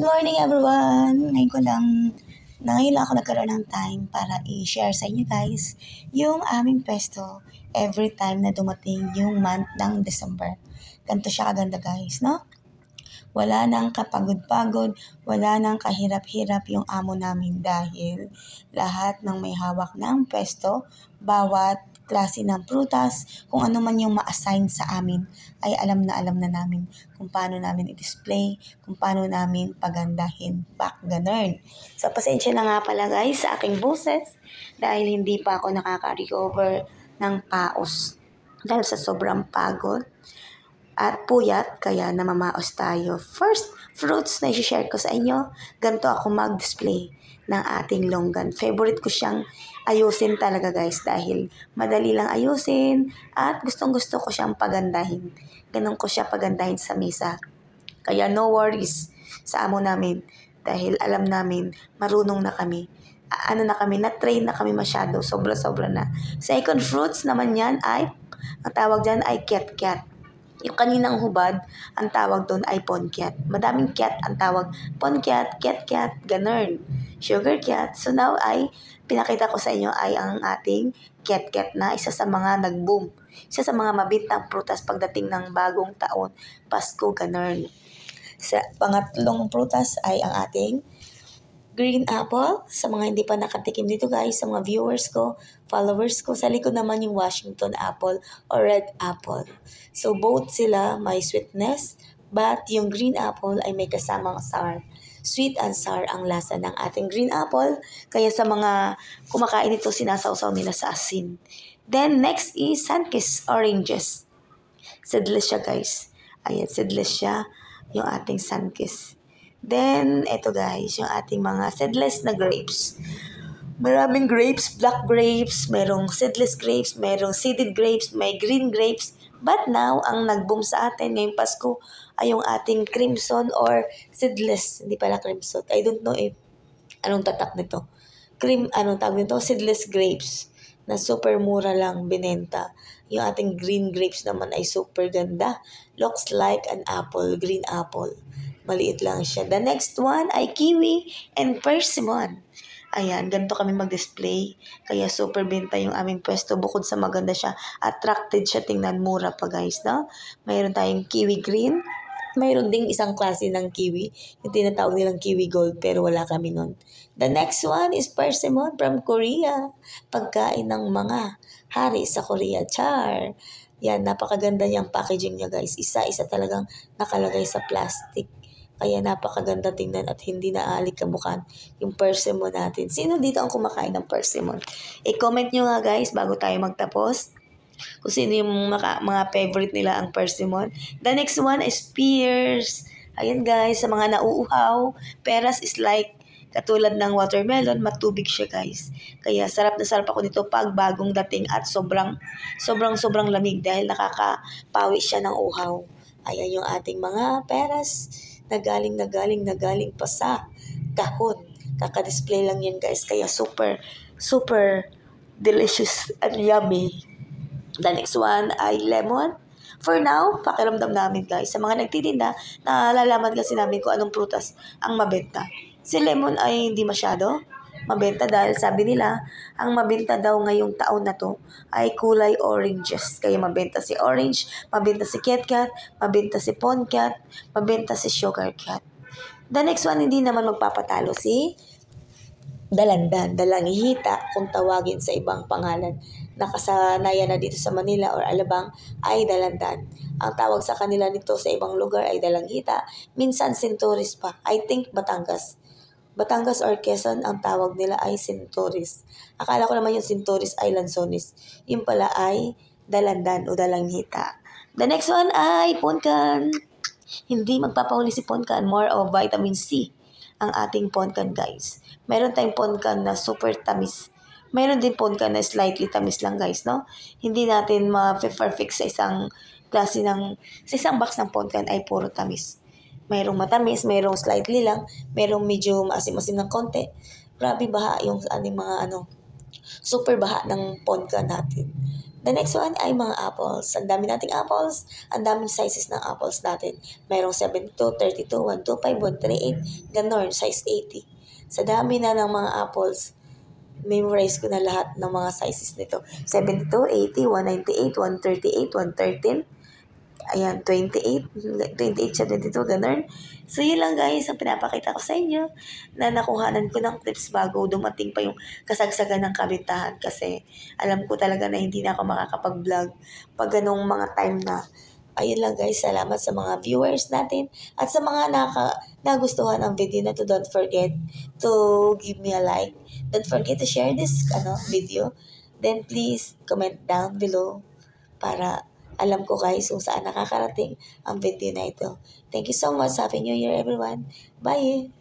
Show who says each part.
Speaker 1: morning everyone! Ngayon lang ako nagkaroon ng time para i-share sa inyo guys yung aming pwesto every time na dumating yung month ng December. Ganito siya kaganda guys, no? Wala nang kapagod-pagod, wala nang kahirap-hirap yung amo namin dahil lahat ng may hawak ng pwesto, bawat klase ng prutas, kung ano man yung ma-assign sa amin, ay alam na namin kung paano namin i-display, kung paano namin pagandahin, ganun. So, pasensya na nga pala guys sa aking boses dahil hindi pa ako nakaka-recover ng paos dahil sa sobrang pagod at puyat, kaya namamaos tayo. First fruits na i-share ko sa inyo, ganito ako mag-display ng ating longgan. Favorite ko siyang ayusin talaga guys dahil madali lang ayusin at gustong-gusto ko siyang pagandahin. Ganun ko siya pagandahin sa mesa. Kaya no worries sa amo namin dahil alam namin marunong na kami. Na-train na kami masyado, sobra-sobra na. Second fruits naman yan ay, ang tawag dyan ay ket-ket. Yung kaninang hubad, ang tawag doon ay ponket. Madaming ket ang tawag. Ponket, ket-ket, ganun. Sugar ket. So now ay, pinakita ko sa inyo ay ang ating ket-ket na isa sa mga nag-boom. Isa sa mga mabintang prutas pagdating ng bagong taon, Pasko, ganun. Sa pangatlong prutas ay ang ating green apple. Sa mga hindi pa nakatikim dito guys, sa mga viewers ko, followers ko, sa likod naman yung Washington apple or red apple. So both sila may sweetness, but yung green apple ay may kasamang sour. Sweet and sour ang lasa ng ating green apple. Kaya sa mga kumakain ito, sinasawsaw nila sa asin. Then next is Sunkist oranges. Seedless siya guys. Ayan, seedless siya yung ating Sunkist. Then, eto guys, yung ating mga seedless na grapes. Maraming grapes, black grapes, merong seedless grapes, merong seeded grapes, may green grapes. But now, ang nag-boom sa atin ngayong Pasko ay yung ating crimson or seedless. Hindi pala crimson. I don't know if anong tatak nito. Tawag nito? Seedless grapes na super mura lang binenta. Yung ating green grapes naman ay super ganda. Looks like an apple, green apple. Maliit lang siya. The next one ay kiwi and persimmon. Ayan, ganito kami mag-display. Kaya super benta yung aming pwesto. Bukod sa maganda siya, attracted siya. Tingnan, mura pa guys, no? Mayroon tayong kiwi green. Mayroon ding isang klase ng kiwi. Yung tinatawag nilang kiwi gold, pero wala kami nun. The next one is persimmon from Korea. Pagkain ng mga hari sa Korea. Char! Yan, napakaganda niyang packaging niya guys. Isa-isa talagang nakalagay sa plastic. Kaya napakaganda tingnan at hindi naalikabukhan yung persimmon natin. Sino dito ang kumakain ng persimmon? I-comment nyo nga guys bago tayo magtapos kung sino yung mga favorite nila ang persimmon. The next one is pears. Ayan guys, sa mga nauuhaw, peras is like katulad ng watermelon, matubig siya guys. Kaya sarap na sarap ako nito pag bagong dating at sobrang lamig dahil nakakapawi siya ng uhaw. Ayan yung ating mga peras na galing pa sa kahon. Kaka-display lang yan guys. Kaya super delicious and yummy. The next one ay lemon. For now, pakiramdam namin guys. Sa mga nagtitinda, nalalaman kasi namin kung anong prutas ang mabenta. Si lemon ay hindi masyado mabenta dahil sabi nila, ang mabenta daw ngayong taon na to ay kulay oranges. Kaya mabenta si orange, mabenta si ket-ket, mabenta si ponket, mabenta si sugar cat. The next one, hindi naman magpapatalo si dalandan, dalangihita kung tawagin sa ibang pangalan. Nakasanayan na dito sa Manila or Alabang ay dalandan. Ang tawag sa kanila nito sa ibang lugar ay dalanghita. Minsan centuries pa. I think Batangas or Quezon, ang tawag nila ay centuries. Akala ko naman yung centuries ay lansones. Yung pala ay dalandan o dalanghita. The next one ay ponkan. Hindi magpapahuli si ponkan. More of vitamin C ang ating ponkan guys. Meron tayong ponkan na super tamis. Meron din ponkan na slightly tamis lang guys, no? Hindi natin ma-perfect sa isang klase sa isang box ng ponkan ay puro tamis. Mayroong matamis, mayroong slightly lang, mayroong medyo maasim-asim ng konti. Grabe baha yung ating mga super baha ng ponkan natin. The next one ay mga apples. Ang dami nating apples, ang daming sizes ng apples natin. Mayroong 72, 32, 125, 138, ganon, size 80. Sa dami na ng mga apples, memorize ko na lahat ng mga sizes nito. 72, 80, 198, 138, 113, ayan, 28, 28 siya, 22, ganun. So, yun lang guys, ang pinapakita ko sa inyo na nakuhanan ko ng tips bago dumating pa yung kasagsagan ng kabintahan kasi alam ko talaga na hindi na ako makakapag-vlog pag ganung mga time na. Ayun lang guys, salamat sa mga viewers natin at sa mga nagustuhan ang video na to. Don't forget to give me a like. Don't forget to share this video. Then please comment down below para alam ko guys kung saan nakakarating ang video na ito. Thank you so much. Happy New Year everyone. Bye!